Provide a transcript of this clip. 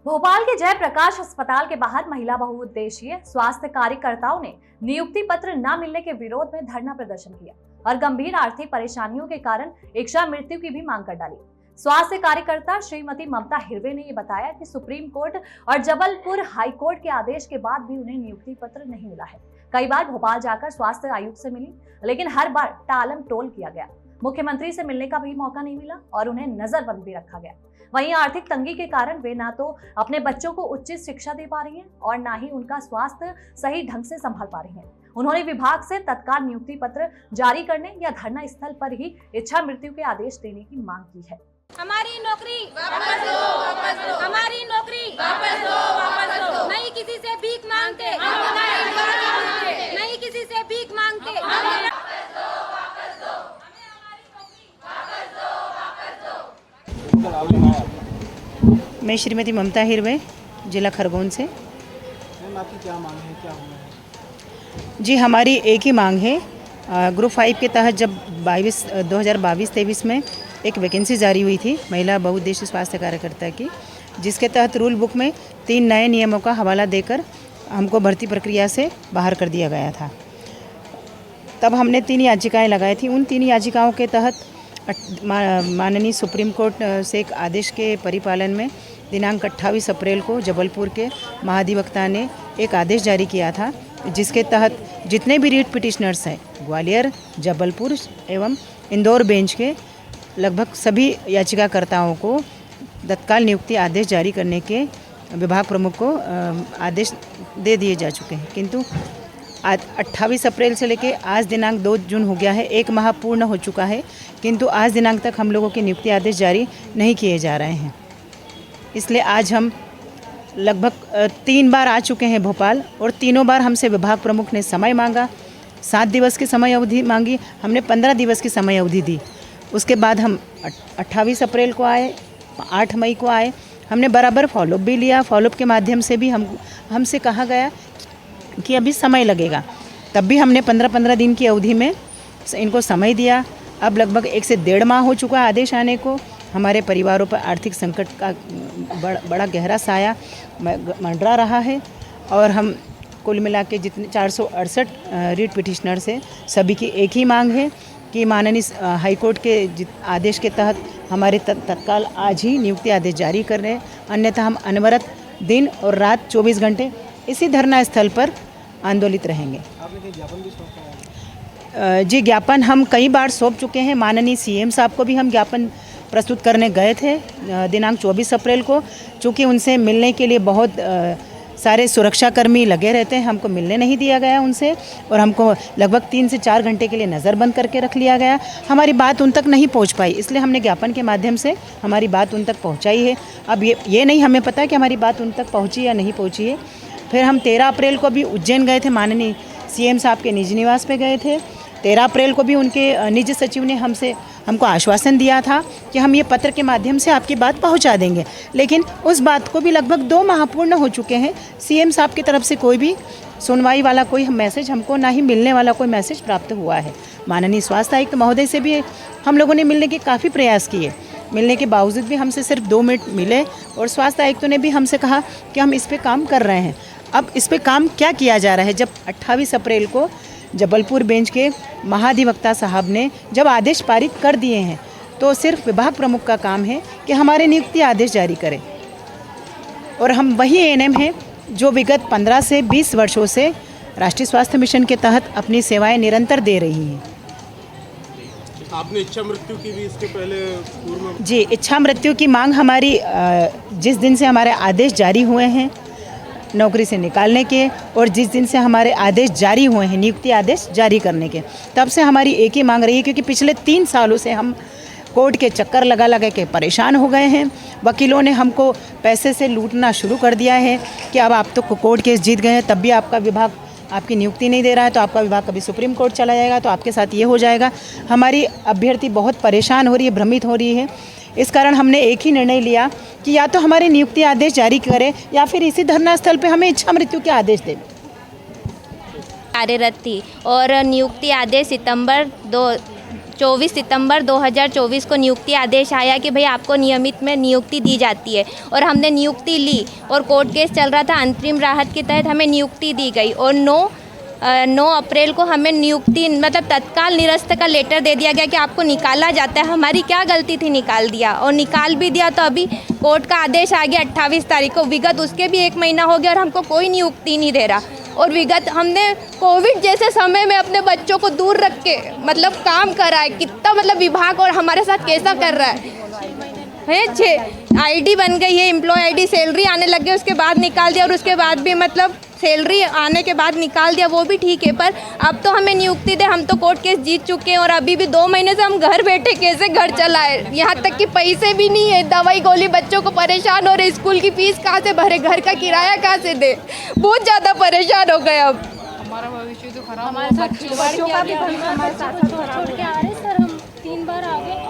भोपाल के जयप्रकाश अस्पताल के बाहर महिला बहुउद्देशीय स्वास्थ्य कार्यकर्ताओं ने नियुक्ति पत्र न मिलने के विरोध में धरना प्रदर्शन किया और गंभीर आर्थिक परेशानियों के कारण इच्छा मृत्यु की भी मांग कर डाली। स्वास्थ्य कार्यकर्ता श्रीमती ममता हिरवे ने ये बताया कि सुप्रीम कोर्ट और जबलपुर हाई कोर्ट के आदेश के बाद भी उन्हें नियुक्ति पत्र नहीं मिला है। कई बार भोपाल जाकर स्वास्थ्य आयुक्त से मिली, लेकिन हर बार टालम टोल किया गया। मुख्यमंत्री से मिलने का भी मौका नहीं मिला और उन्हें नजरबंद भी रखा गया। वहीं आर्थिक तंगी के कारण वे ना तो अपने बच्चों को उचित शिक्षा दे पा रही हैं और ना ही उनका स्वास्थ्य सही ढंग से संभाल पा रही हैं। उन्होंने विभाग से तत्काल नियुक्ति पत्र जारी करने या धरना स्थल पर ही इच्छा मृत्यु के आदेश देने की मांग की है। हमारी नौकरी वापस दो, वापस दो। हमारी नौकरी वापस दो, वापस दो। नहीं किसी से भीख मांगते, नहीं किसी से भीख मांगते। मैं श्रीमती ममता हिरवे, जिला खरगोन से। मैम आपकी क्या मांग है, क्या होना है? जी, हमारी एक ही मांग है। ग्रुप 5 के तहत जब 2022-23 में एक वैकेंसी जारी हुई थी महिला बहुउद्देशीय स्वास्थ्य कार्यकर्ता की, जिसके तहत रूल बुक में 3 नए नियमों का हवाला देकर हमको भर्ती प्रक्रिया से बाहर कर दिया गया था। तब हमने 3 याचिकाएं लगाई थी। उन 3 याचिकाओं के तहत माननीय सुप्रीम कोर्ट से एक आदेश के परिपालन में दिनांक 28 अप्रैल को जबलपुर के महाधिवक्ता ने एक आदेश जारी किया था, जिसके तहत जितने भी रीट पिटिशनर्स हैं ग्वालियर, जबलपुर एवं इंदौर बेंच के लगभग सभी याचिकाकर्ताओं को तत्काल नियुक्ति आदेश जारी करने के विभाग प्रमुख को आदेश दे दिए जा चुके हैं। किंतु 28 अप्रैल से लेके आज दिनांक 2 जून हो गया है, 1 माह पूर्ण हो चुका है, किंतु आज दिनांक तक हम लोगों के नियुक्ति आदेश जारी नहीं किए जा रहे हैं। इसलिए आज हम लगभग 3 बार आ चुके हैं भोपाल और तीनों बार हमसे विभाग प्रमुख ने समय मांगा। 7 दिवस की समय अवधि मांगी, हमने 15 दिवस की समय अवधि दी। उसके बाद हम 28 अप्रैल को आए, 8 मई को आए, हमने बराबर फॉलोअप भी लिया। फॉलोअप के माध्यम से भी हमसे कहा गया कि अभी समय लगेगा, तब भी हमने 15-15 दिन की अवधि में इनको समय दिया। अब लगभग 1 से 1.5 माह हो चुका है आदेश आने को। हमारे परिवारों पर आर्थिक संकट का बड़ा गहरा साया मंडरा रहा है और हम कुल मिला के जितने 468 रीट पिटिशनर्स हैं, सभी की एक ही मांग है कि माननीय हाईकोर्ट के आदेश के तहत हमारे तत्काल आज ही नियुक्ति आदेश जारी कर रहे हैं, अन्यथा हम अनवरत दिन और रात 24 घंटे इसी धरना स्थल पर आंदोलित रहेंगे। आपने ज्ञापन भी सौंपा है? जी, ज्ञापन हम कई बार सौंप चुके हैं। माननीय सीएम साहब को भी हम ज्ञापन प्रस्तुत करने गए थे दिनांक 24 अप्रैल को। चूँकि उनसे मिलने के लिए बहुत सारे सुरक्षाकर्मी लगे रहते हैं, हमको मिलने नहीं दिया गया उनसे और हमको लगभग 3 से 4 घंटे के लिए नज़रबंद करके रख लिया गया। हमारी बात उन तक नहीं पहुंच पाई, इसलिए हमने ज्ञापन के माध्यम से हमारी बात उन तक पहुंचाई है। अब ये नहीं हमें पता कि हमारी बात उन तक पहुंची या नहीं पहुंची है। फिर हम 13 अप्रैल को भी उज्जैन गए थे, माननीय सीएम साहब के निज निवास पे गए थे। 13 अप्रैल को भी उनके निज सचिव ने हमको आश्वासन दिया था कि हम ये पत्र के माध्यम से आपकी बात पहुंचा देंगे, लेकिन उस बात को भी लगभग 2 माह पूर्ण हो चुके हैं। सीएम साहब की तरफ से कोई भी सुनवाई वाला कोई मैसेज हमको, ना ही मिलने वाला कोई मैसेज प्राप्त हुआ है। माननीय स्वास्थ्य आयुक्त महोदय से भी हम लोगों ने मिलने के काफ़ी प्रयास किए, मिलने के बावजूद भी हमसे सिर्फ 2 मिनट मिले और स्वास्थ्य आयुक्त ने भी हमसे कहा कि हम इस पर काम कर रहे हैं। अब इस पे काम क्या किया जा रहा है? जब 28 अप्रैल को जबलपुर बेंच के महाधिवक्ता साहब ने जब आदेश पारित कर दिए हैं, तो सिर्फ विभाग प्रमुख का काम है कि हमारे नियुक्ति आदेश जारी करें। और हम वही एएनएम हैं जो विगत 15 से 20 वर्षों से राष्ट्रीय स्वास्थ्य मिशन के तहत अपनी सेवाएं निरंतर दे रही हैं। आपने इच्छा मृत्यु की भी इसके पहले पूर्व में? जी, इच्छा मृत्यु की मांग हमारी जिस दिन से हमारे आदेश जारी हुए हैं नौकरी से निकालने के और जिस दिन से हमारे आदेश जारी हुए हैं नियुक्ति आदेश जारी करने के, तब से हमारी एक ही मांग रही है। क्योंकि पिछले 3 सालों से हम कोर्ट के चक्कर लगा के परेशान हो गए हैं। वकीलों ने हमको पैसे से लूटना शुरू कर दिया है कि अब आप तो कोर्ट केस जीत गए हैं, तब भी आपका विभाग आपकी नियुक्ति नहीं दे रहा है, तो आपका विभाग कभी सुप्रीम कोर्ट चला जाएगा, तो आपके साथ ये हो जाएगा। हमारी अभ्यर्थी बहुत परेशान हो रही है, भ्रमित हो रही है। इस कारण हमने एक ही निर्णय लिया कि या तो हमारे नियुक्ति आदेश जारी करें या फिर इसी धरना स्थल पे हमें इच्छा मृत्यु के आदेश दें। कार्यरत थी और नियुक्ति आदेश सितंबर 24 सितंबर 2024 को नियुक्ति आदेश आया कि भाई आपको नियमित में नियुक्ति दी जाती है, और हमने नियुक्ति ली और कोर्ट केस चल रहा था। अंतरिम राहत के तहत हमें नियुक्ति दी गई और 9 अप्रैल को हमें नियुक्ति मतलब तत्काल निरस्त का लेटर दे दिया गया कि आपको निकाला जाता है। हमारी क्या गलती थी, निकाल दिया, और निकाल भी दिया। तो अभी कोर्ट का आदेश आ गया 28 तारीख को, विगत उसके भी 1 महीना हो गया और हमको कोई नियुक्ति नहीं दे रहा। और विगत हमने कोविड जैसे समय में अपने बच्चों को दूर रख के मतलब काम करा है। कितना मतलब विभाग और हमारे साथ कैसा कर रहा है 6 आईडी बन गई है, एम्प्लॉय आईडी, सैलरी आने लग गई, उसके बाद निकाल दिया, और उसके बाद भी मतलब सैलरी आने के बाद निकाल दिया, वो भी ठीक है। पर अब तो हमें नियुक्ति दे, हम तो कोर्ट केस जीत चुके हैं और अभी भी 2 महीने से हम घर बैठे कैसे घर चलाए, यहाँ तक कि पैसे भी नहीं है, दवाई गोली, बच्चों को परेशान हो रहे, स्कूल की फीस कहाँ से भरे, घर का किराया कहाँ से दे, बहुत ज़्यादा परेशान हो गए। अब हमारा भविष्य तो खराब, हमारे बच्चों का भी भविष्य हमारे साथ छोड़ के आ रहे सर, हम 3 बार आ गए।